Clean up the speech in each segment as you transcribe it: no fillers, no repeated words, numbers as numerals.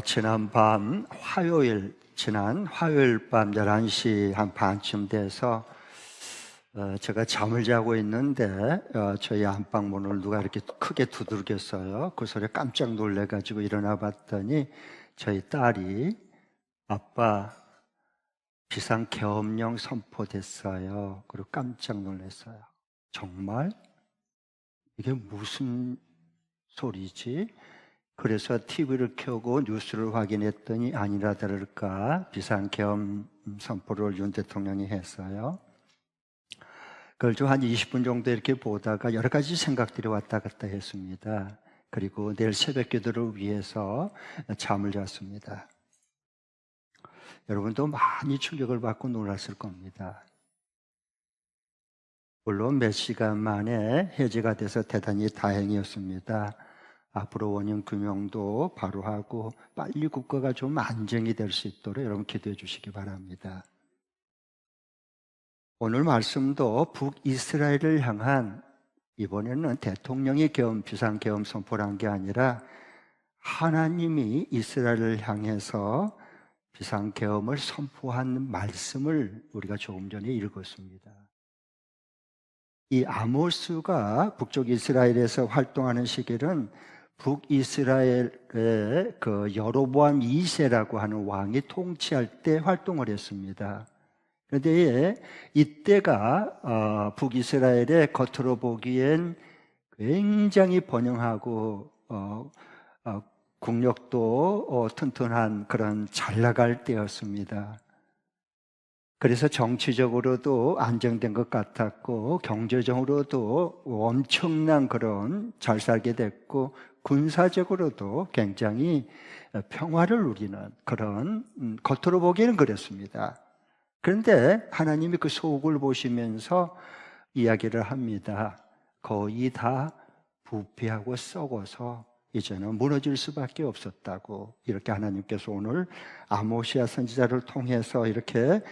지난 화요일 밤 11시 한 반쯤 돼서 제가 잠을 자고 있는데 저희 안방문을 누가 이렇게 크게 두들겼어요. 그 소리에 깜짝 놀래가지고 일어나 봤더니 저희 딸이 아빠 비상계엄령 선포됐어요. 그리고 깜짝 놀랐어요. 정말? 이게 무슨 소리지? 그래서 TV를 켜고 뉴스를 확인했더니 아니라 다를까 비상계엄 선포를 윤 대통령이 했어요. 그걸 좀 한 20분 정도 이렇게 보다가 여러 가지 생각들이 왔다 갔다 했습니다. 그리고 내일 새벽 기도를 위해서 잠을 잤습니다. 여러분도 많이 충격을 받고 놀랐을 겁니다. 물론 몇 시간 만에 해제가 돼서 대단히 다행이었습니다. 앞으로 원인 규명도 바로 하고 빨리 국가가 좀 안정이 될 수 있도록 여러분 기도해 주시기 바랍니다. 오늘 말씀도 북이스라엘을 향한, 이번에는 대통령이 비상계엄 선포를 한 게 아니라 하나님이 이스라엘을 향해서 비상계엄을 선포한 말씀을 우리가 조금 전에 읽었습니다. 이 아모스가 북쪽 이스라엘에서 활동하는 시기는 북이스라엘의 그 여로보암 2세라고 하는 왕이 통치할 때 활동을 했습니다. 그런데 이때가 북이스라엘의 겉으로 보기엔 굉장히 번영하고 국력도 튼튼한 그런 잘 나갈 때였습니다. 그래서 정치적으로도 안정된 것 같았고 경제적으로도 엄청난 그런 잘 살게 됐고 군사적으로도 굉장히 평화를 누리는 그런 겉으로 보기에는 그랬습니다. 그런데 하나님이 그 속을 보시면서 이야기를 합니다. 거의 다 부패하고 썩어서 이제는 무너질 수밖에 없었다고, 이렇게 하나님께서 오늘 아모시아 선지자를 통해서 이렇게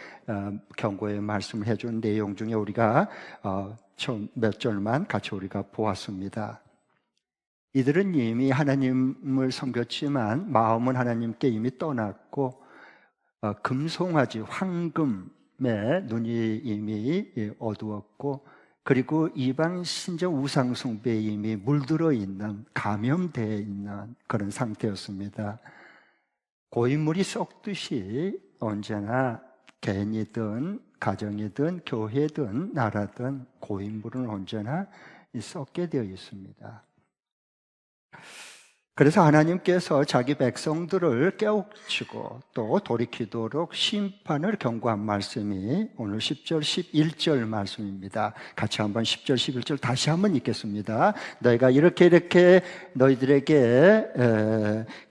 경고의 말씀을 해준 내용 중에 우리가 몇 절만 같이 우리가 보았습니다. 이들은 이미 하나님을 섬겼지만 마음은 하나님께 이미 떠났고 금송아지 황금에 눈이 이미 어두웠고, 그리고 이방 신정 우상 숭배에 이미 물들어 있는, 감염되어 있는 그런 상태였습니다. 고인물이 썩듯이 언제나 개인이든 가정이든 교회든 나라든 고인물은 언제나 썩게 되어 있습니다. 그래서 하나님께서 자기 백성들을 깨우치고 또 돌이키도록 심판을 경고한 말씀이 오늘 10절, 11절 말씀입니다. 같이 한번 10절, 11절 다시 한번 읽겠습니다. 너희가 이렇게 너희들에게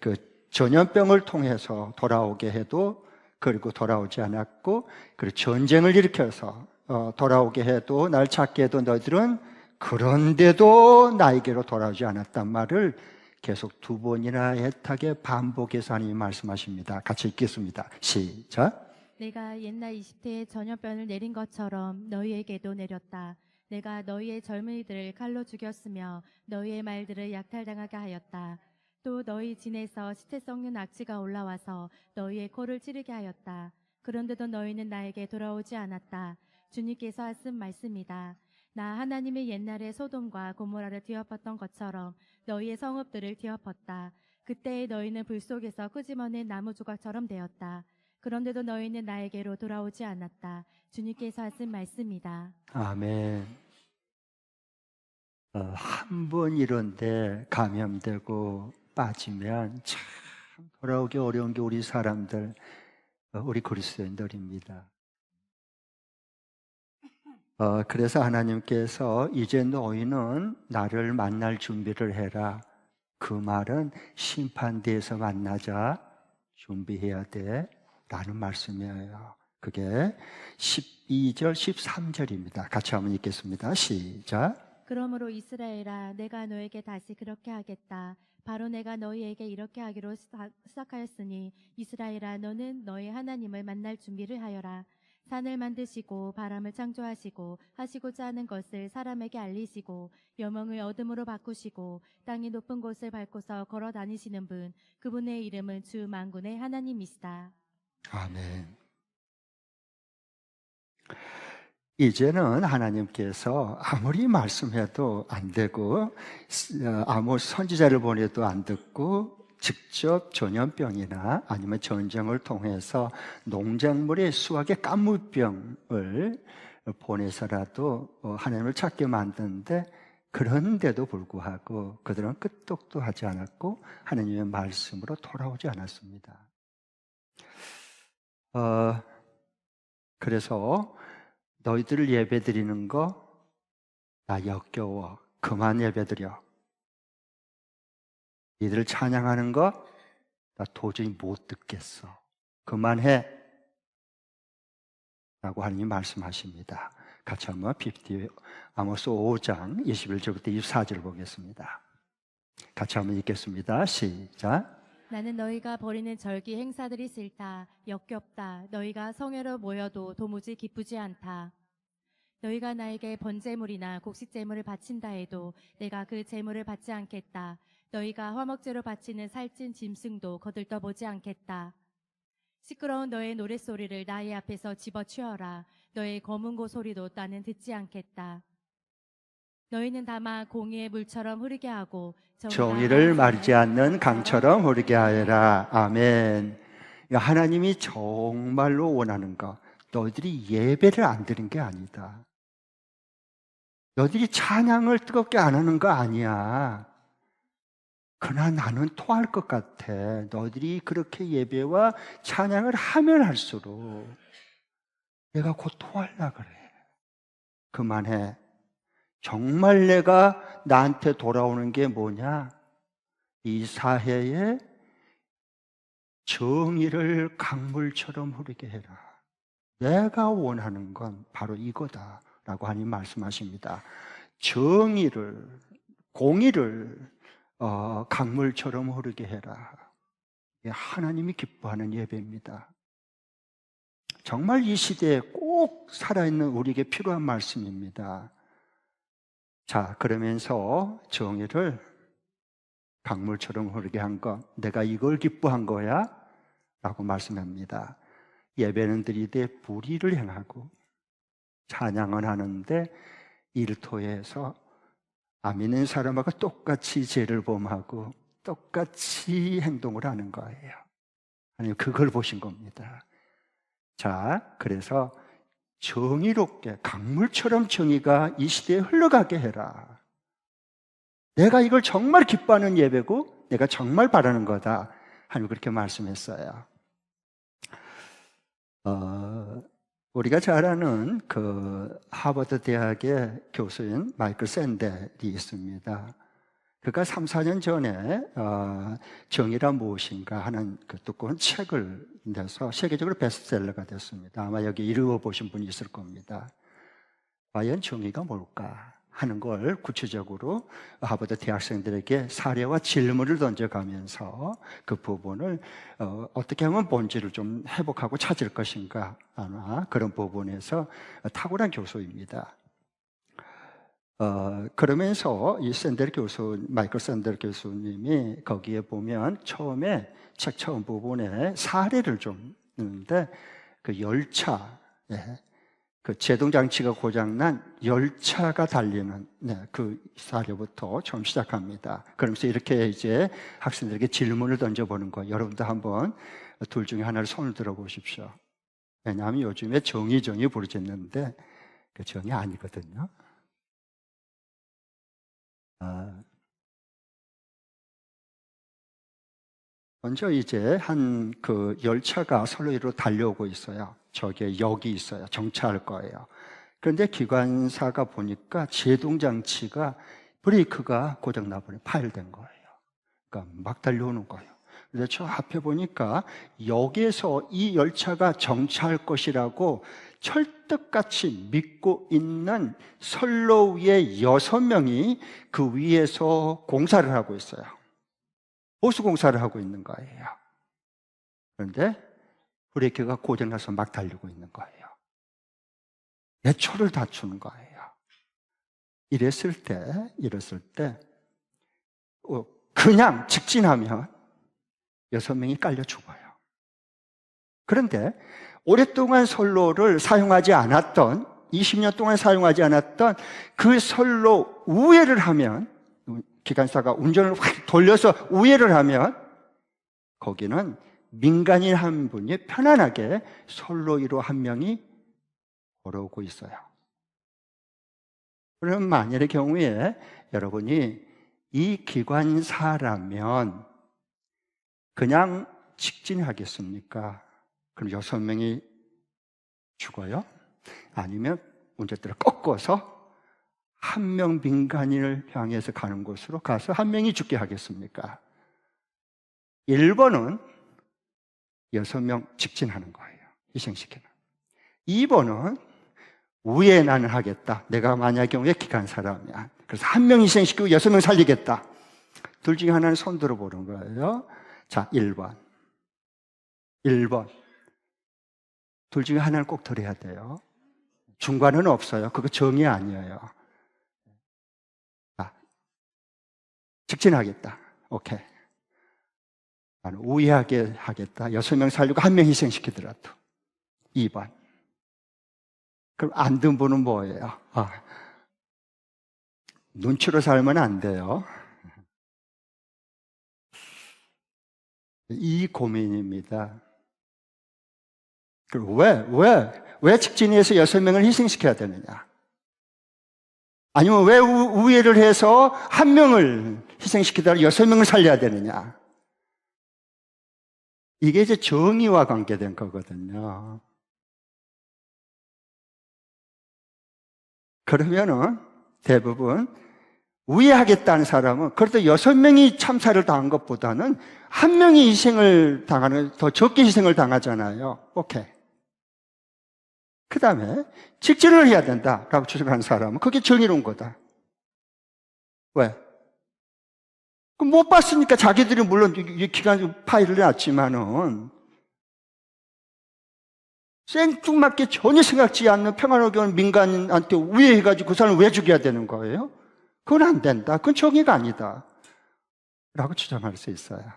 그 전염병을 통해서 돌아오게 해도, 그리고 돌아오지 않았고, 그리고 전쟁을 일으켜서 돌아오게 해도, 날 찾게 해도 너희들은 그런데도 나에게로 돌아오지 않았단 말을 계속 두 번이나 애타게 반복해서 하나님이 말씀하십니다. 같이 읽겠습니다. 시작. 내가 옛날 이집트에 전염병을 내린 것처럼 너희에게도 내렸다. 내가 너희의 젊은이들을 칼로 죽였으며 너희의 말들을 약탈당하게 하였다. 또 너희 진에서 시체 썩는 악취가 올라와서 너희의 코를 찌르게 하였다. 그런데도 너희는 나에게 돌아오지 않았다. 주님께서 하신 말씀이다. 나 하나님의 옛날에 소돔과 고모라를 뒤엎었던 것처럼 너희의 성읍들을 뒤엎었다. 그때의 너희는 불 속에서 끄집어낸 나무 조각처럼 되었다. 그런데도 너희는 나에게로 돌아오지 않았다. 주님께서 하신 말씀이다. 아멘. 한 번 이런데 감염되고 빠지면 참 돌아오기 어려운 게 우리 사람들, 우리 그리스도인들입니다. 그래서 하나님께서 이제 너희는 나를 만날 준비를 해라. 그 말은 심판대에서 만나자 준비해야 돼 라는 말씀이에요. 그게 12절, 13절입니다. 같이 한번 읽겠습니다. 시작. 그러므로 이스라엘아, 내가 너에게 다시 그렇게 하겠다. 바로 내가 너희에게 이렇게 하기로 시작하였으니 이스라엘아, 너는 너희 하나님을 만날 준비를 하여라. 산을 만드시고 바람을 창조하시고 하시고자 하는 것을 사람에게 알리시고 여명을 어둠으로 바꾸시고 땅의 높은 곳을 밟고서 걸어 다니시는 분, 그분의 이름은 주 만군의 하나님이시다. 아멘. 이제는 하나님께서 아무리 말씀해도 안 되고 아무 선지자를 보내도 안 듣고 직접 전염병이나 아니면 전쟁을 통해서 농작물의 수확의 가물병을 보내서라도 하나님을 찾게 만드는데, 그런데도 불구하고 그들은 끄떡도 하지 않았고 하나님의 말씀으로 돌아오지 않았습니다. 그래서 너희들 예배드리는 거 나 역겨워. 그만 예배드려. 니들 찬양하는 거 나 도저히 못 듣겠어. 그만해. 라고 하나님 말씀하십니다. 같이 한번 아모스 5장 21절부터 24절 보겠습니다. 같이 한번 읽겠습니다. 시작. 나는 너희가 벌이는 절기 행사들이 싫다, 역겹다. 너희가 성회로 모여도 도무지 기쁘지 않다. 너희가 나에게 번제물이나 곡식제물을 바친다 해도 내가 그 제물을 받지 않겠다. 너희가 화목제로 바치는 살찐 짐승도 거들떠보지 않겠다. 시끄러운 너의 노랫소리를 나의 앞에서 집어치워라. 너의 검은고 소리도 나는 듣지 않겠다. 너희는 다만 공의의 물처럼 흐르게 하고 정의를 마르지 않는 강처럼 흐르게 하여라. 아멘. 하나님이 정말로 원하는 것, 너희들이 예배를 안 드리는 게 아니다. 너희들이 찬양을 뜨겁게 안 하는 거 아니야. 그러나 나는 토할 것 같아. 너희들이 그렇게 예배와 찬양을 하면 할수록 내가 곧 토하려고 그래. 그만해. 정말 내가 나한테 돌아오는 게 뭐냐? 이 사회에 정의를 강물처럼 흐르게 해라. 내가 원하는 건 바로 이거다 라고 하나님 말씀하십니다. 정의를, 공의를 강물처럼 흐르게 해라. 하나님이 기뻐하는 예배입니다. 정말 이 시대에 꼭 살아있는 우리에게 필요한 말씀입니다. 자, 그러면서 정의를 강물처럼 흐르게 한 것, 내가 이걸 기뻐한 거야? 라고 말씀합니다. 예배는 드리되 불의를 행하고 찬양은 하는데 일터에서 안 믿는 사람하고 똑같이 죄를 범하고 똑같이 행동을 하는 거예요. 아니, 그걸 보신 겁니다. 자, 그래서 정의롭게 강물처럼 정의가 이 시대에 흘러가게 해라. 내가 이걸 정말 기뻐하는 예배고 내가 정말 바라는 거다. 하나님 그렇게 말씀했어요. 우리가 잘 아는 그 하버드 대학의 교수인 마이클 샌델이 있습니다. 그가 3, 4년 전에 정의란 무엇인가 하는 그 두꺼운 책을 내서 세계적으로 베스트셀러가 됐습니다. 아마 여기 읽어보신 분이 있을 겁니다. 과연 정의가 뭘까 하는 걸 구체적으로 하버드 대학생들에게 사례와 질문을 던져가면서 그 부분을 어떻게 하면 본질을 좀 회복하고 찾을 것인가, 아마 그런 부분에서 탁월한 교수입니다. 그러면서 이 마이클 샌델 교수님이 거기에 보면 처음에 책 처음 부분에 사례를 좀 넣는데 그 열차, 그 제동장치가 고장난 열차가 달리는 그 사례부터 처음 시작합니다. 그러면서 이렇게 이제 학생들에게 질문을 던져보는 거예요. 여러분도 한번 둘 중에 하나를 손을 들어보십시오. 왜냐하면 요즘에 정의 부르짖는데 그 정의 아니거든요. 먼저 이제 한 그 열차가 선로위로 달려오고 있어요. 저기에 역이 있어요. 정차할 거예요. 그런데 기관사가 보니까 제동장치가 브레이크가 고장나버려 파열된 거예요. 그러니까 막 달려오는 거예요. 그래서 저 앞에 보니까 역에서 이 열차가 정차할 것이라고 철떡같이 믿고 있는 선로 위에 6명이 그 위에서 공사를 하고 있어요. 보수 공사를 하고 있는 거예요. 그런데 브레이크가 고장나서 막 달리고 있는 거예요. 내 초를 다투는 거예요. 이랬을 때 그냥 직진하면 6명이 깔려 죽어요. 그런데 오랫동안 선로를 사용하지 않았던, 20년 동안 사용하지 않았던 그 선로 우회를 하면, 기관사가 운전을 확 돌려서 우회를 하면 거기는 민간인 한 분이 편안하게 선로 위로 한 명이 걸어오고 있어요. 그럼 만일의 경우에 여러분이 이 기관사라면 그냥 직진하겠습니까? 그럼 6명이 죽어요? 아니면 운전대를 꺾어서 한 명 민간인을 향해서 가는 곳으로 가서 한 명이 죽게 하겠습니까? 1번은 6명 직진하는 거예요. 희생시키는. 2번은 우에 나는 하겠다. 내가 만약 경우에 기관사라면. 그래서 한 명 희생시키고 6명 살리겠다. 둘 중에 하나는 손 들어보는 거예요. 자, 1번. 둘 중에 하나는 꼭 들어야 돼요. 중간은 없어요. 그거 정의 아니에요. 자, 직진하겠다. 오케이. 나는 우회하게 하겠다. 6명 살리고 1명 희생시키더라도. 2번. 그럼 안 든 분은 뭐예요? 눈치로 살면 안 돼요. 이 고민입니다. 그럼 왜 직진해서 6명을 희생시켜야 되느냐? 아니면 왜 우회를 해서 1명을 희생시키다가 6명을 살려야 되느냐? 이게 이제 정의와 관계된 거거든요. 그러면은 대부분 우회하겠다는 사람은 그래도 6명이 참사를 당한 것보다는 1명이 희생을 당하는, 더 적게 희생을 당하잖아요. 오케이. 그 다음에 직진을 해야 된다라고 주장하는 사람은 그게 정의로운 거다. 왜? 그럼 못 봤으니까 자기들이 물론 기관 파일을 놨지만은 생뚱맞게 전혀 생각지 않는 평안하게 온 민간인한테 우회해가지고 그 사람을 왜 죽여야 되는 거예요? 그건 안 된다. 그건 정의가 아니다. 라고 주장할 수 있어요.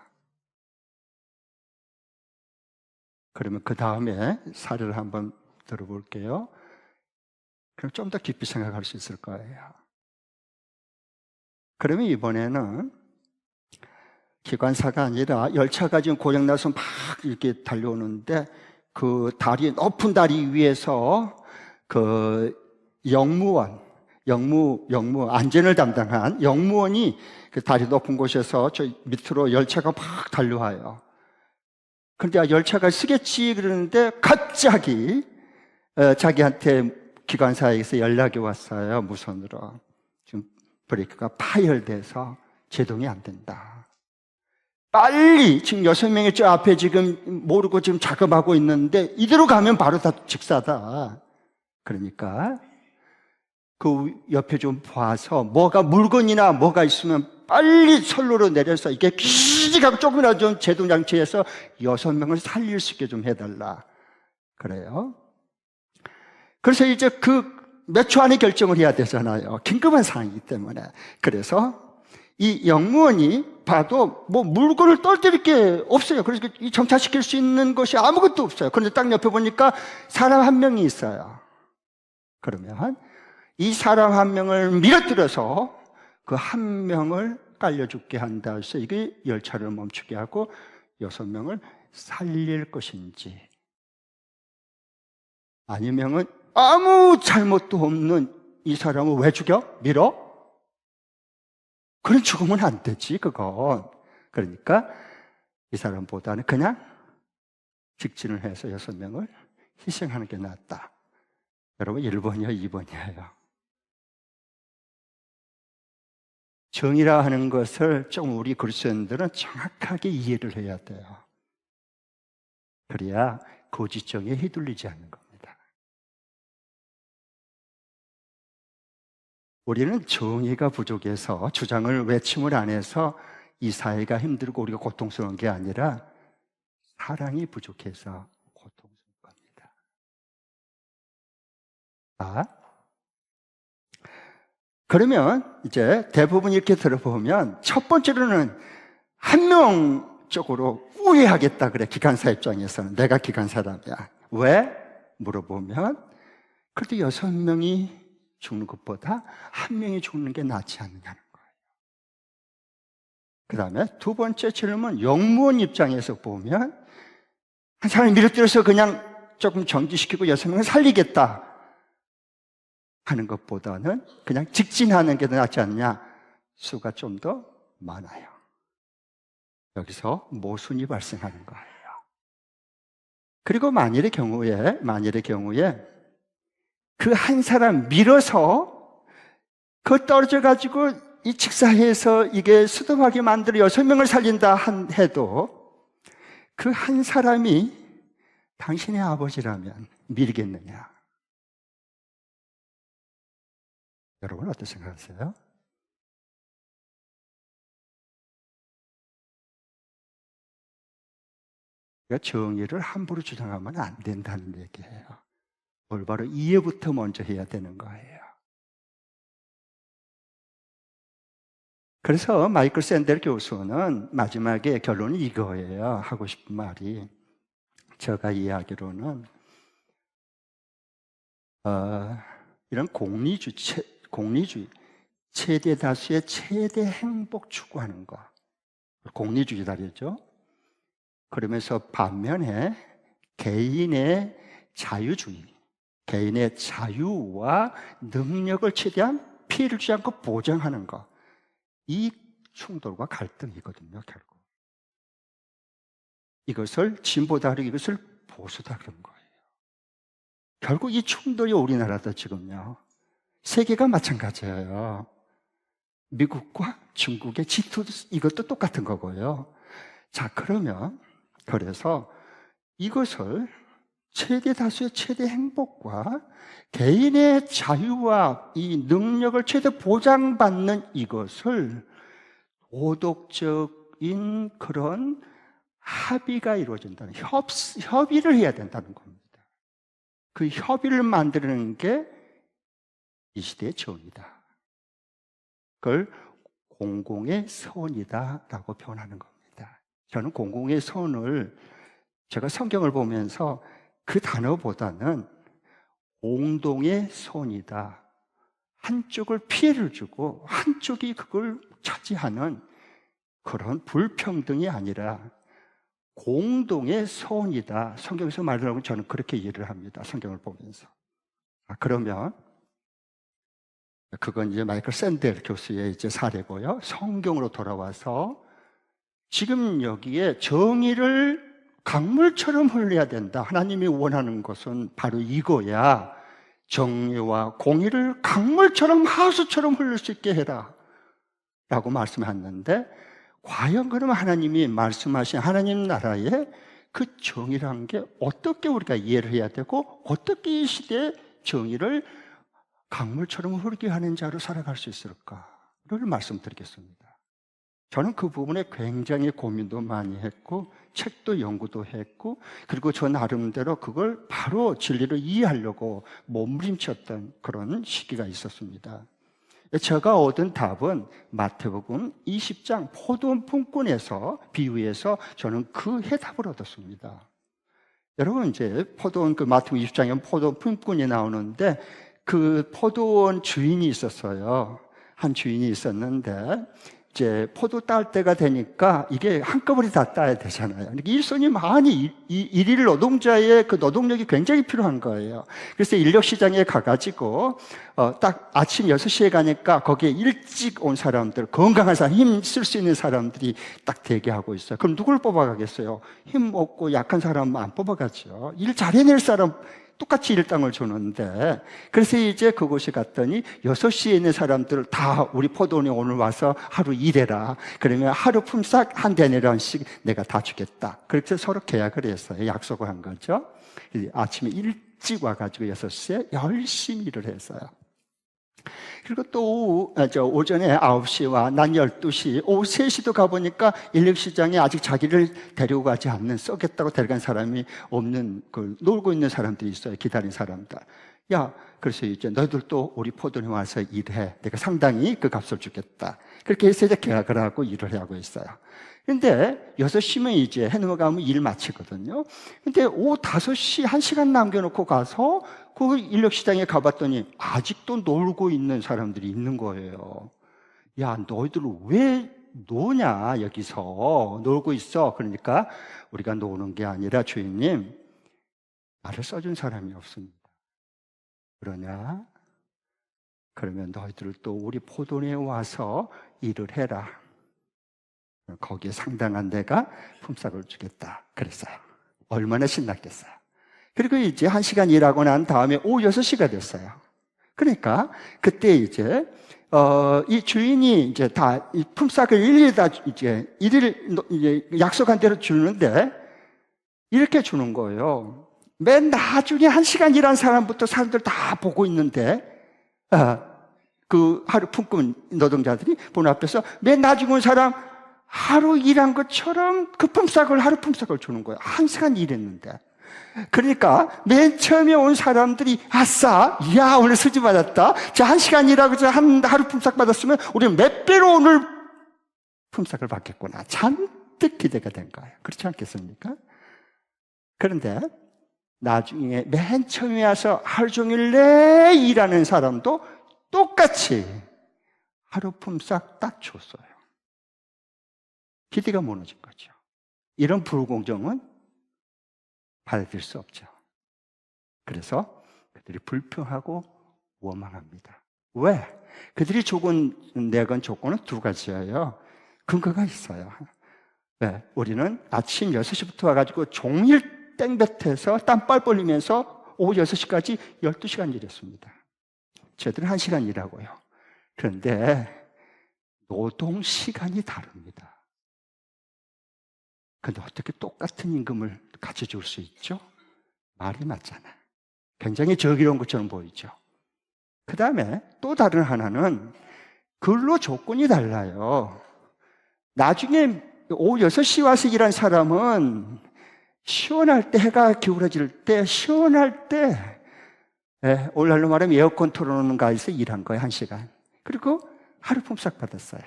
그러면 그 다음에 사례를 한번 들어볼게요. 그럼 좀 더 깊이 생각할 수 있을 거예요. 그러면 이번에는 기관사가 아니라 열차가 지금 고장나서 막 이렇게 달려오는데 그 다리, 높은 다리 위에서 그 영무, 안전을 담당한 영무원이 그 다리 높은 곳에서 저 밑으로 열차가 막 달려와요. 그런데 열차가 쓰겠지 그러는데 갑자기 자기한테 기관사에서 연락이 왔어요. 무선으로. 지금 브레이크가 파열돼서 제동이 안 된다. 빨리 지금 6명이 저 앞에 지금 모르고 지금 작업하고 있는데 이대로 가면 바로 다 직사다. 그러니까 그 옆에 좀 봐서 물건이나 뭐가 있으면 빨리 선로로 내려서 이게 기지가고 조금이라도 좀 제동장치해서 6명을 살릴 수 있게 좀 해달라. 그래요. 그래서 이제 그 몇 초 안에 결정을 해야 되잖아요. 긴급한 상황이기 때문에. 그래서 이 영무원이 봐도 뭐 물건을 떨어뜨릴 게 없어요. 그래서 이 정차시킬 수 있는 것이 아무것도 없어요. 그런데 딱 옆에 보니까 사람 한 명이 있어요. 그러면 이 사람 한 명을 밀어뜨려서 그 한 명을 깔려 죽게 한다 해서 이게 열차를 멈추게 하고 6명을 살릴 것인지, 아니면은 아무 잘못도 없는 이 사람을 왜 죽여? 밀어? 그런 죽으면 안 되지, 그건. 그러니까 이 사람보다는 그냥 직진을 해서 6명을 희생하는 게 낫다. 여러분, 1번이요, 2번이에요. 정의라 하는 것을 좀 우리 그리스도인들은 정확하게 이해를 해야 돼요. 그래야 고지정에 휘둘리지 않는 겁니다. 우리는 정의가 부족해서 주장을 외침을 안 해서 이 사회가 힘들고 우리가 고통스러운 게 아니라 사랑이 부족해서 고통스러운 겁니다. 그러면 이제 대부분 이렇게 들어보면 첫 번째로는 한 명 쪽으로 우회하겠다 그래. 기관사 입장에서는 내가 기관사라면. 왜? 물어보면 그래도 6명이 죽는 것보다 한 명이 죽는 게 낫지 않느냐는 거예요. 그 다음에 두 번째 질문, 영무원 입장에서 보면 한 사람이 밀어뜨려서 그냥 조금 정지시키고 6명을 살리겠다 하는 것보다는 그냥 직진하는 게 더 낫지 않느냐. 수가 좀 더 많아요. 여기서 모순이 발생하는 거예요. 그리고 만일의 경우에 그 한 사람 밀어서 그 떨어져 가지고 이 직사해서 이게 수도하게 만들어 6명을 살린다 해도 그 한 사람이 당신의 아버지라면 밀겠느냐? 여러분 어떻게 생각하세요? 정의를 함부로 주장하면 안 된다는 얘기예요. 올바로 이해부터 먼저 해야 되는 거예요. 그래서 마이클 샌델 교수는 마지막에 결론이 이거예요. 하고 싶은 말이, 제가 이해하기로는 이런 공리주의, 최대 다수의 최대 행복 추구하는 거, 공리주의다랬죠. 그러면서 반면에 개인의 자유주의, 개인의 자유와 능력을 최대한 피해를 주지 않고 보장하는 것, 이 충돌과 갈등이거든요. 결국 이것을 진보다 그러고 이것을 보수다 그런 거예요. 결국 이 충돌이 우리나라도 지금요, 세계가 마찬가지예요. 미국과 중국의 G2, 이것도 똑같은 거고요. 자, 그래서 이것을 최대 다수의 최대 행복과 개인의 자유와 이 능력을 최대 보장받는 이것을 도덕적인 그런 합의가 이루어진다는, 협의를 해야 된다는 겁니다. 그 협의를 만드는 게 이 시대의 정의다. 그걸 공공의 선이다라고 표현하는 겁니다. 저는 공공의 선을 제가 성경을 보면서 그 단어보다는 공동의 선이다, 한쪽을 피해를 주고 한쪽이 그걸 차지하는 그런 불평등이 아니라 공동의 선이다, 성경에서 말하는 저는 그렇게 이해를 합니다. 성경을 보면서. 그러면 그건 이제 마이클 샌델 교수의 이제 사례고요. 성경으로 돌아와서 지금 여기에 정의를 강물처럼 흘려야 된다. 하나님이 원하는 것은 바로 이거야. 정의와 공의를 강물처럼, 하수처럼 흘릴 수 있게 해라 라고 말씀하셨는데, 과연 그러면 하나님이 말씀하신 하나님 나라의 그 정의라는 게 어떻게 우리가 이해를 해야 되고, 어떻게 이 시대의 정의를 강물처럼 흐르게 하는 자로 살아갈 수 있을까를 말씀드리겠습니다. 저는 그 부분에 굉장히 고민도 많이 했고, 책도 연구도 했고, 그리고 저 나름대로 그걸 바로 진리를 이해하려고 몸부림쳤던 그런 시기가 있었습니다. 제가 얻은 답은 마태복음 20장 포도원 품꾼에서 비유해서 저는 그 해답을 얻었습니다. 여러분, 이제 포도원, 그 마태복음 20장에 포도원 품꾼이 나오는데, 그 포도원 주인이 있었어요. 한 주인이 있었는데, 이제 포도 딸 때가 되니까 이게 한꺼번에 다 따야 되잖아요. 일손이 많이, 일일 노동자의 그 노동력이 굉장히 필요한 거예요. 그래서 인력 시장에 가가지고, 딱 아침 6시에 가니까 거기에 일찍 온 사람들, 건강한 사람, 힘 쓸 수 있는 사람들이 딱 대기하고 있어요. 그럼 누굴 뽑아가겠어요? 힘 없고 약한 사람은 안 뽑아가죠. 일 잘해낼 사람, 똑같이 일당을 주는데, 그래서 이제 그곳에 갔더니 6시에 있는 사람들을 다 우리 포도원에 오늘 와서 하루 일해라. 그러면 하루 품삯 한 데나리온씩 내가 다 주겠다. 그렇게 서로 계약을 했어요. 약속을 한 거죠. 아침에 일찍 와가지고 6시에 열심히 일을 했어요. 그리고 또 오전에 9시와 낮 12시, 오후 3시도 가보니까 인력시장에 아직 자기를 데리고 가지 않는, 쏘겠다고 데려간 사람이 없는, 놀고 있는 사람들이 있어요. 기다린 사람들. 야, 그래서 이제 너희들도 우리 포도원에 와서 일해. 내가 상당히 그 값을 주겠다. 그렇게 해서 이제 계약을 하고 일을 하고 있어요. 근데 6시면 이제 해 넘어가면 일 마치거든요. 근데 오후 5시 1시간 남겨놓고 가서 그 인력시장에 가봤더니 아직도 놀고 있는 사람들이 있는 거예요. 야, 너희들 왜 노냐, 여기서. 놀고 있어. 그러니까 우리가 노는 게 아니라 주인님, 나를 써준 사람이 없습니다. 그러냐? 그러면 너희들 또 우리 포도원에 와서 일을 해라. 거기에 상당한 내가 품삯을 주겠다. 그랬어요. 얼마나 신났겠어요. 그리고 이제 1시간 일하고 난 다음에 오후 6시가 됐어요. 그러니까 그때 이제 이 주인이 이제 다 이 품삯을 일일이 다 이제 약속한 대로 주는데 이렇게 주는 거예요. 맨 나중에 1시간 일한 사람부터 사람들 다 보고 있는데 그 하루 품꾼 노동자들이 보는 앞에서 맨 나중에 온 사람 하루 일한 것처럼 그 품삯을 하루 품삯을 주는 거예요. 1시간 일했는데. 그러니까 맨 처음에 온 사람들이 아싸, 야 오늘 수지 받았다. 자 1시간 일하고 하루 품삯 받았으면 우리는 몇 배로 오늘 품삯을 받겠구나. 잔뜩 기대가 된 거예요. 그렇지 않겠습니까? 그런데 나중에 맨 처음에 와서 하루 종일 내 일하는 사람도 똑같이 하루 품삯 딱 줬어요. 기대가 무너진 거죠. 이런 불공정은 받아들일 수 없죠. 그래서 그들이 불평하고 원망합니다. 왜? 그들이 내건 조건은 2가지예요. 근거가 있어요. 네, 우리는 아침 6시부터 와가지고 종일 땡볕에서 땀빨 벌리면서 오후 6시까지 12시간 일했습니다. 저희들은 1시간 일하고요. 그런데 노동 시간이 다릅니다. 근데 어떻게 똑같은 임금을 같이 줄 수 있죠? 말이 맞잖아. 굉장히 저기로운 것처럼 보이죠. 그 다음에 또 다른 하나는 근로 조건이 달라요. 나중에 오후 6시 와서 일한 사람은 시원할 때, 해가 기울어질 때, 시원할 때, 오늘날로 말하면 에어컨 틀어놓는 가에서 일한 거예요, 1시간. 그리고 하루 품삯 받았어요.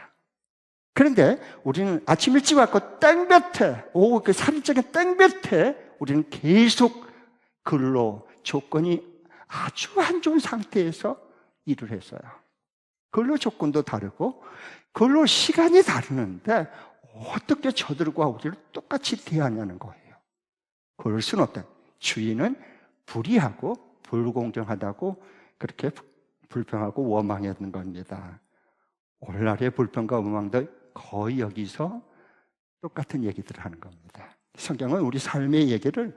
그런데 우리는 아침 일찍 왔고 땡볕에, 오후 그 살짝의 땡볕에 우리는 계속 근로 조건이 아주 안 좋은 상태에서 일을 했어요. 근로 조건도 다르고 근로 시간이 다르는데 어떻게 저들과 우리를 똑같이 대하냐는 거예요. 그럴 수는 없다. 주인은 불의하고 불공정하다고 그렇게 불평하고 원망했는 겁니다. 오늘날의 불평과 원망도 거의 여기서 똑같은 얘기들을 하는 겁니다. 성경은 우리 삶의 얘기를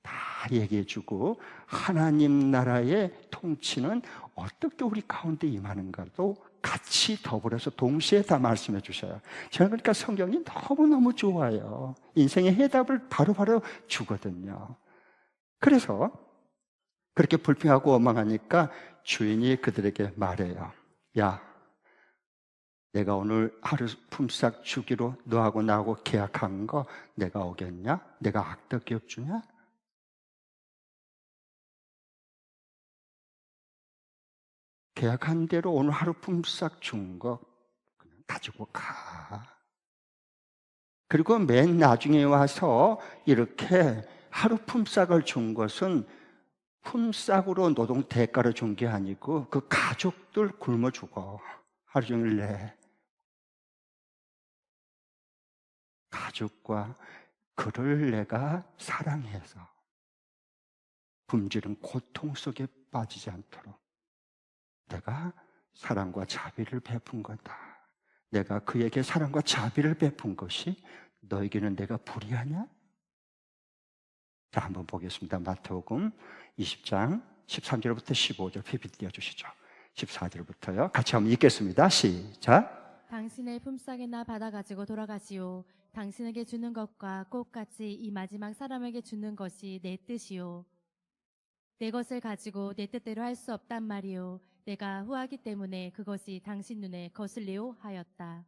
다 얘기해주고 하나님 나라의 통치는 어떻게 우리 가운데 임하는가도 같이 더불어서 동시에 다 말씀해 주셔요. 저는 그러니까 성경이 너무너무 좋아요. 인생의 해답을 바로바로 주거든요. 그래서 그렇게 불평하고 원망하니까 주인이 그들에게 말해요. 야, 내가 오늘 하루 품삯 주기로 너하고 나하고 계약한 거 내가 어겼냐? 내가 악덕 기업 주냐? 계약한 대로 오늘 하루 품삯 준 거 그냥 가지고 가. 그리고 맨 나중에 와서 이렇게 하루 품삯을 준 것은 품삯으로 노동 대가를 준 게 아니고 그 가족들 굶어 죽어. 하루 종일 내 가족과 그를 내가 사랑해서 굶주린 고통 속에 빠지지 않도록 내가 사랑과 자비를 베푼 거다. 내가 그에게 사랑과 자비를 베푼 것이 너에게는 내가 불의하냐? 자, 한번 보겠습니다. 마태복음 20장 13절부터 15절 PPT 띄워주시죠. 14절부터요. 같이 한번 읽겠습니다. 시작. 당신의 품삯이나 받아가지고 돌아가시오. 당신에게 주는 것과 똑같이 이 마지막 사람에게 주는 것이 내 뜻이오. 내 것을 가지고 내 뜻대로 할 수 없단 말이오. 내가 후하기 때문에 그것이 당신 눈에 거슬리오 하였다.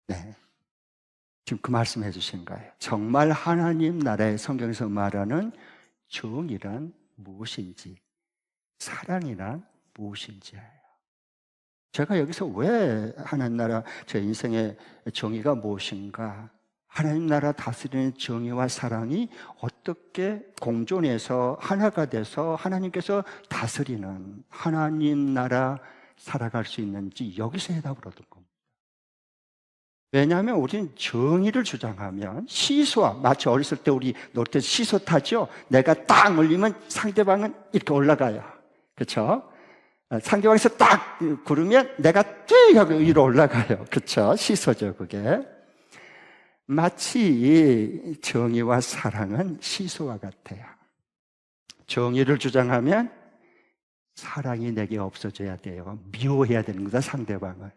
네, 지금 그 말씀 해주신 거예요. 정말 하나님 나라의 성경에서 말하는 정의란 무엇인지, 사랑이란 무엇인지예요. 제가 여기서 왜 하나님 나라, 제 인생의 정의가 무엇인가, 하나님 나라 다스리는 정의와 사랑이 어떻게 공존해서 하나가 돼서 하나님께서 다스리는 하나님 나라 살아갈 수 있는지 여기서 해답을 얻은 겁니다. 왜냐하면 우리는 정의를 주장하면 시소와, 마치 어렸을 때 우리 놀이터 시소 타죠. 내가 딱 올리면 상대방은 이렇게 올라가요. 그렇죠? 상대방에서 딱 구르면 내가 쭉 하고 위로 올라가요. 그렇죠? 시소죠, 그게. 마치 정의와 사랑은 시소와 같아요. 정의를 주장하면 사랑이 내게 없어져야 돼요. 미워해야 되는 거다, 상대방을.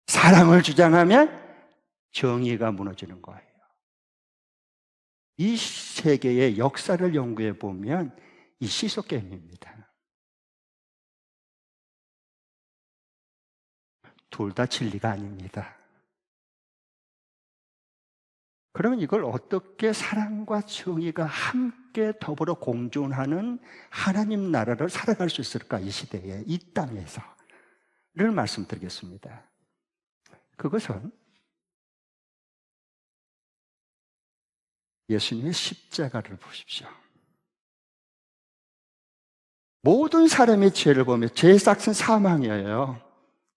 사랑을 주장하면 정의가 무너지는 거예요. 이 세계의 역사를 연구해 보면 이 시소 게임입니다. 둘 다 진리가 아닙니다. 그러면 이걸 어떻게 사랑과 정의가 함께 더불어 공존하는 하나님 나라를 살아갈 수 있을까? 이 시대에, 이 땅에서. 를 말씀드리겠습니다. 그것은 예수님의 십자가를 보십시오. 모든 사람의 죄를 보면 죄의 싹은 사망이에요.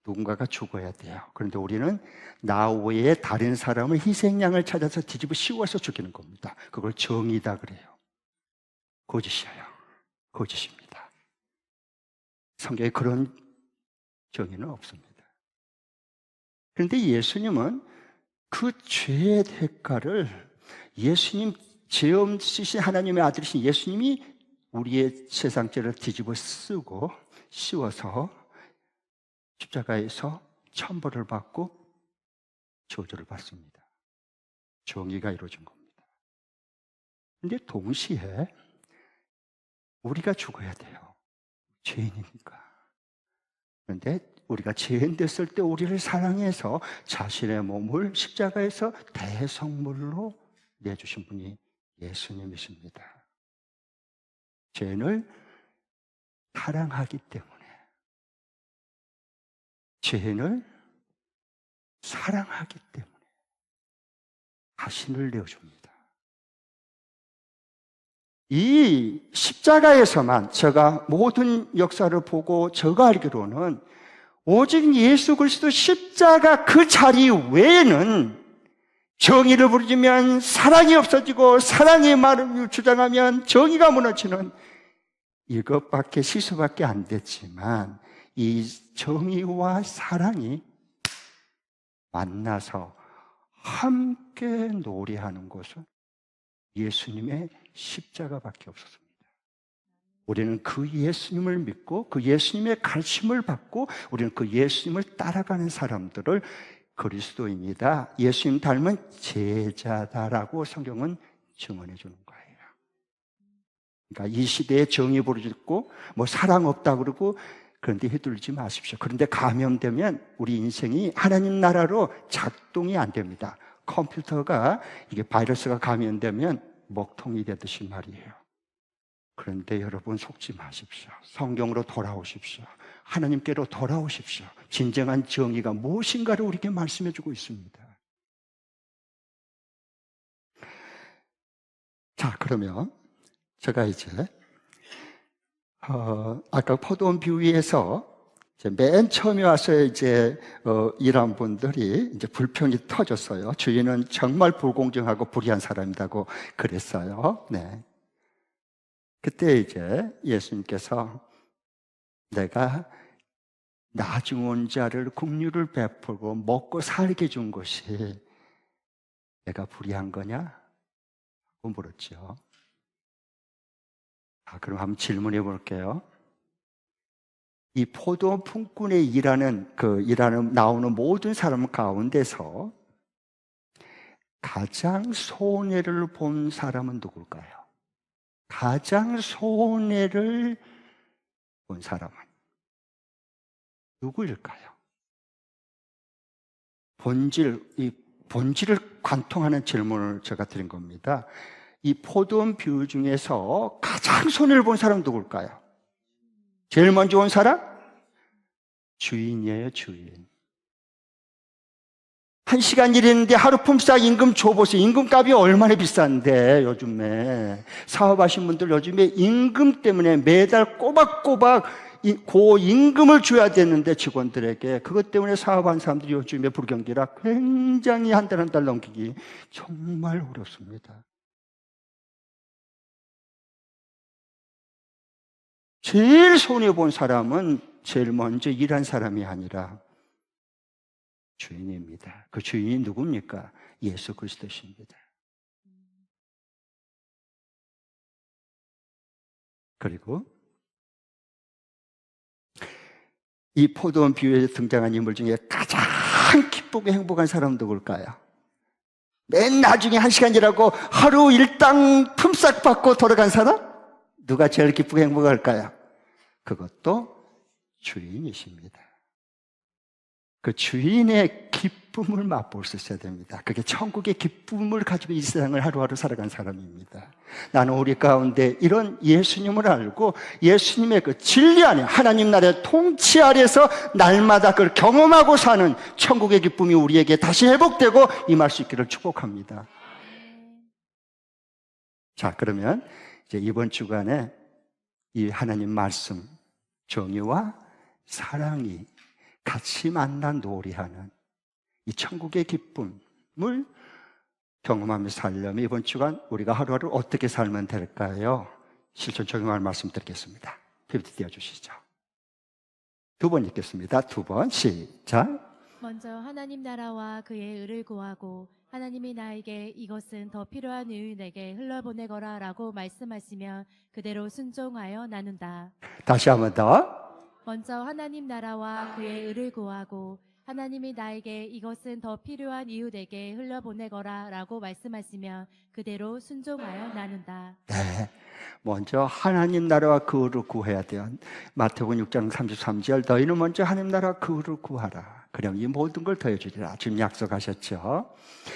누군가가 죽어야 돼요. 그런데 우리는 나 외에 다른 사람을 희생양을 찾아서 뒤집어 씌워서 죽이는 겁니다. 그걸 정의다 그래요. 거짓이에요. 거짓입니다. 성경에 그런 정의는 없습니다. 그런데 예수님은 그 죄의 대가를 예수님, 죄 없으신 하나님의 아들이신 예수님이 우리의 세상죄를 뒤집어 쓰고 씌워서 십자가에서 천벌을 받고 저주를 받습니다. 정의가 이루어진 겁니다. 그런데 동시에 우리가 죽어야 돼요. 죄인이니까. 그런데 우리가 죄인 됐을 때 우리를 사랑해서 자신의 몸을 십자가에서 대성물로 내주신 분이 예수님이십니다. 죄인을 사랑하기 때문에, 죄인을 사랑하기 때문에 자신을 내어줍니다. 이 십자가에서만 제가 모든 역사를 보고 제가 알기로는 오직 예수 그리스도 십자가 그 자리 외에는 정의를 부르지면 사랑이 없어지고 사랑의 말을 주장하면 정의가 무너지는 이것밖에 시소밖에 안 됐지만 이 정의와 사랑이 만나서 함께 노래하는 것은 예수님의 십자가밖에 없었습니다. 우리는 그 예수님을 믿고 그 예수님의 가르침을 받고 우리는 그 예수님을 따라가는 사람들을 그리스도인이다, 예수님 닮은 제자다라고 성경은 증언해 주는 거예요. 그러니까 이 시대에 정의 부르짖고 뭐 사랑 없다 그러고 그런데 휘둘리지 마십시오. 그런데 감염되면 우리 인생이 하나님 나라로 작동이 안 됩니다. 컴퓨터가 이게 바이러스가 감염되면 먹통이 되듯이 말이에요. 그런데 여러분 속지 마십시오. 성경으로 돌아오십시오. 하나님께로 돌아오십시오. 진정한 정의가 무엇인가를 우리에게 말씀해 주고 있습니다. 자, 그러면 제가 이제 아까 포도원 비유에서 맨 처음에 와서 일한 분들이 이제 불평이 터졌어요. 주인은 정말 불공정하고 불의한 사람이라고 그랬어요. 네. 그때 이제 예수님께서 내가 나중 온 자를 긍휼을 베풀고 먹고 살게 준 것이 내가 불의한 거냐? 고 물었죠. 그럼 한번 질문해 볼게요. 이 포도 품꾼에 일하는 나오는 모든 사람 가운데서 가장 손해를 본 사람은 누굴까요? 가장 손해를 본 사람은 누구일까요? 본질을 관통하는 질문을 제가 드린 겁니다. 이 포도원 비유 중에서 가장 손해를 본 사람 누굴까요? 제일 먼저 온 사람? 주인이에요, 주인. 1시간 일했는데 하루 품삯 임금 줘보세요. 임금값이 얼마나 비싼데 요즘에. 사업하신 분들 요즘에 임금 때문에 매달 꼬박꼬박 고임금을 줘야 되는데 직원들에게 그것 때문에 사업한 사람들이 요즘에 불경기라 굉장히 한 달 한 달 넘기기 정말 어렵습니다. 제일 손해본 사람은 제일 먼저 일한 사람이 아니라 주인입니다. 그 주인이 누굽니까? 예수 그리스도십니다. 그리고 이 포도원 비유에 등장한 인물 중에 가장 기쁘고 행복한 사람은 누굴까요? 맨 나중에 1시간 일하고 하루 일당 품삯 받고 돌아간 사람? 누가 제일 기쁘고 행복할까요? 그것도 주인이십니다. 그 주인의 기쁨을 맛볼 수 있어야 됩니다. 그게 천국의 기쁨을 가지고 이 세상을 하루하루 살아간 사람입니다. 나는 우리 가운데 이런 예수님을 알고 예수님의 그 진리 안에 하나님 나라의 통치 아래서 날마다 그걸 경험하고 사는 천국의 기쁨이 우리에게 다시 회복되고 임할 수 있기를 축복합니다. 자, 그러면 이제 이번 주간에 이 하나님 말씀, 정의와 사랑이 같이 만나 놀이하는 이 천국의 기쁨을 경험하며 살려면 이번 주간 우리가 하루하루 어떻게 살면 될까요? 실천 적용할 말씀 드리겠습니다. PPT 띄워주시죠. 두 번 읽겠습니다. 두 번 시작. 먼저 하나님 나라와 그의 의를 구하고 하나님이 나에게 이것은 더 필요한 의인에게 흘러보내거라 라고 말씀하시면 그대로 순종하여 나눈다. 다시 한번 더. 먼저 하나님 나라와 그의 의를 구하고 하나님이 나에게 이것은 더 필요한 이웃에게 흘려보내거라 라고 말씀하시면 그대로 순종하여 나눈다. 네. 먼저 하나님 나라와 그 의를 구해야 돼요. 마태복음 6장 33절 너희는 먼저 하나님 나라와 그 의를 구하라. 그럼 이 모든 걸 더해주리라. 지금 약속하셨죠.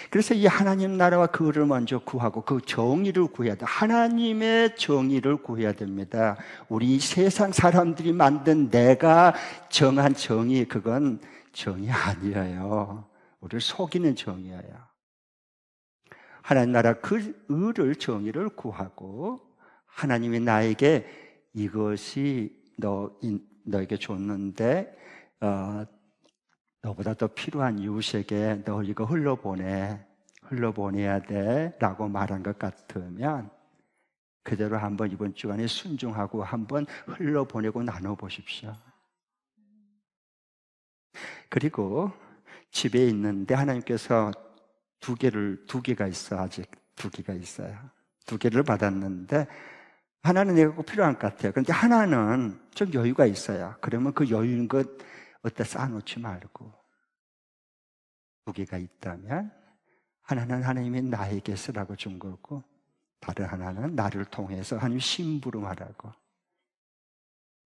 그래서 이 하나님 나라와 그 의를 먼저 구하고 그 정의를 구해야 돼. 하나님의 정의를 구해야 됩니다. 우리 세상 사람들이 만든 내가 정한 정의, 그건 정의 아니에요. 우리를 속이는 정의예요. 하나님 나라 그 의를, 정의를 구하고 하나님이 나에게 이것이 너에게 줬는데 너보다 더 필요한 이웃에게 너 이거 흘러보내야 돼 라고 말한 것 같으면 그대로 한번 이번 주간에 순종하고 한번 흘러보내고 나눠보십시오. 그리고 집에 있는데 하나님께서 두 개가 있어. 아직 두 개가 있어요. 두 개를 받았는데 하나는 내가 꼭 필요한 것 같아요. 그런데 하나는 좀 여유가 있어요. 그러면 그 여유인 것 어디다 쌓아놓지 말고 두 개가 있다면 하나는 하나님이 나에게 쓰라고 준 거고 다른 하나는 나를 통해서 하나님 심부름하라고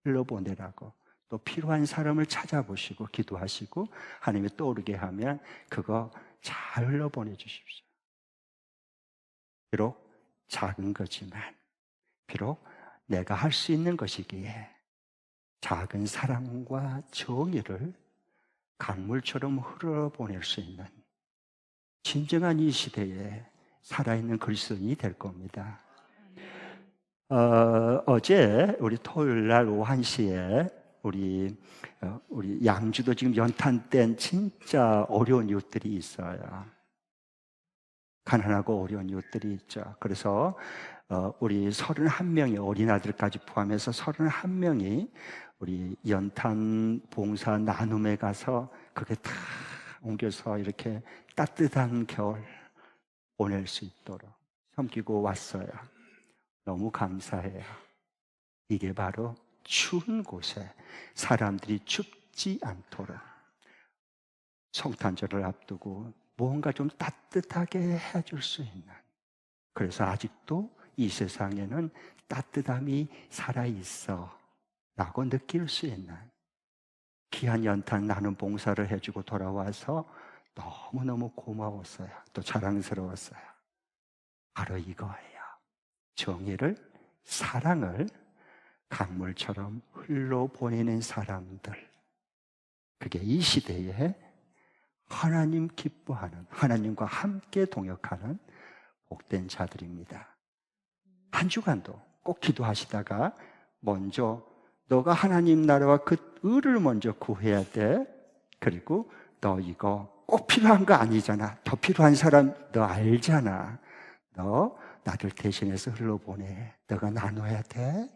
흘러보내라고 또 필요한 사람을 찾아보시고 기도하시고 하나님이 떠오르게 하면 그거 잘 흘러보내 주십시오. 비록 작은 거지만 비록 내가 할 수 있는 것이기에 작은 사랑과 정의를 강물처럼 흘러보낼 수 있는 진정한 이 시대에 살아있는 그리스도인이 될 겁니다. 어제 우리 토요일 날 오후 1시에 우리 양주도 지금 연탄 땐 진짜 어려운 이웃들이 있어요. 가난하고 어려운 이웃들이 있죠. 그래서 우리 31명의 어린아들까지 포함해서 31명이 우리 연탄 봉사 나눔에 가서 그게 다 옮겨서 이렇게 따뜻한 겨울 보낼 수 있도록 섬기고 왔어요. 너무 감사해요. 이게 바로 추운 곳에 사람들이 춥지 않도록 성탄절을 앞두고 뭔가 좀 따뜻하게 해줄 수 있는, 그래서 아직도 이 세상에는 따뜻함이 살아있어 라고 느낄 수 있는 귀한 연탄 나눔 봉사를 해주고 돌아와서 너무너무 고마웠어요. 또 자랑스러웠어요. 바로 이거예요. 정의를, 사랑을 강물처럼 흘러보내는 사람들. 그게 이 시대에 하나님 기뻐하는, 하나님과 함께 동역하는 복된 자들입니다. 한 주간도 꼭 기도하시다가 먼저 너가 하나님 나라와 그 의를 먼저 구해야 돼. 그리고 너 이거 꼭 필요한 거 아니잖아. 더 필요한 사람 너 알잖아. 너 나를 대신해서 흘러보내. 너가 나눠야 돼.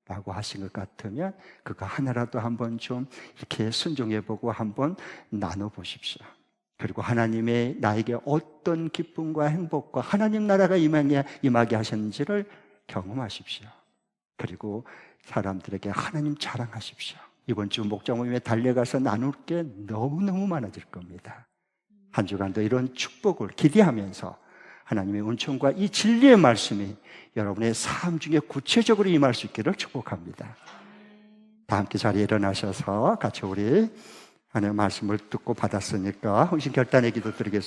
라고 하신 것 같으면 그거 하나라도 한번 좀 이렇게 순종해보고 한번 나눠보십시오. 그리고 하나님의 나에게 어떤 기쁨과 행복과 하나님 나라가 임하게 하셨는지를 경험하십시오. 그리고 사람들에게 하나님 자랑하십시오. 이번 주 목자 모임에 달려가서 나눌 게 너무너무 많아질 겁니다. 한 주간도 이런 축복을 기대하면서 하나님의 은총과 이 진리의 말씀이 여러분의 삶 중에 구체적으로 임할 수 있기를 축복합니다. 다 함께 자리에 일어나셔서 같이 우리 하나님의 말씀을 듣고 받았으니까 헌신 결단의 기도 드리겠습니다.